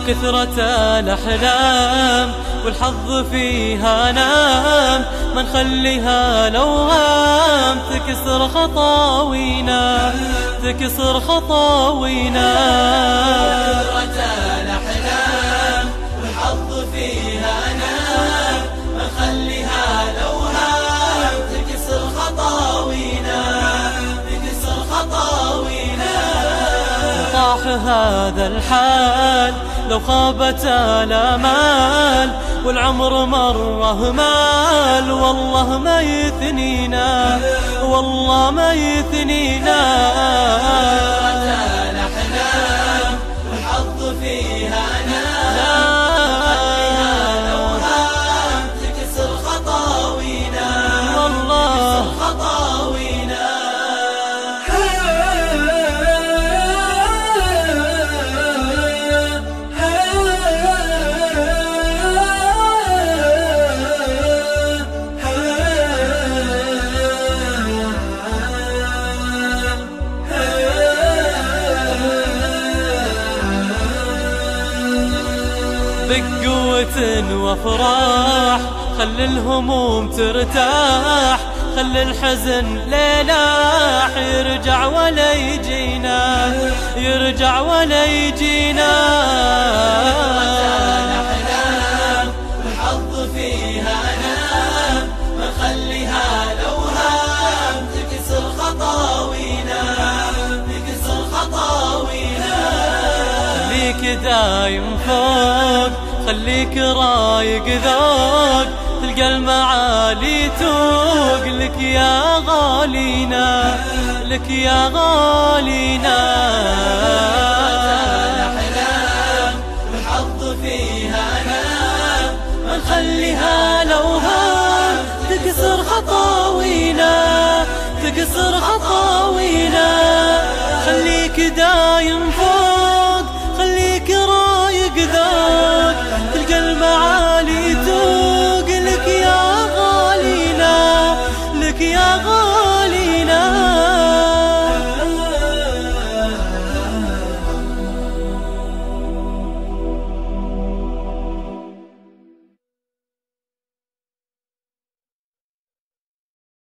كثرة الأحلام والحظ فيها نام، ما نخليها لوهام تكسر خطاوينا، تكسر خطاوينا. كثرة الأحلام والحظ فيها نام، ما نخليها لوهام تكسر خطاوينا، تكسر خطاوينا. طاح هذا الحال لو خابت الآمال، والعمر مره مال والله ما يثنينا، والله ما يثنينا. الأحلام والحظ فيها نام، خليها لوهام تكسر خطاوينا، والله تكسر خطاوينا. بقوة وافراح خلي الهموم ترتاح، خلي الحزن ليلاح يرجع ولا يجينا، يرجع ولا يجينا. الأحلام والحظ فيها نام، ما نخليها لوهام تكسر خطاوينا، تكسر خطاوينا. خليك دايم فوق، خليك رايق ذوق، تلقى المعالي توق لك يا غالينا، لك يا غالينا. الأحلام والحظ فيها نام، ما نخليها لوهام تكسر خطاوينا، تكسر خطاوينا. خليك دايم فوق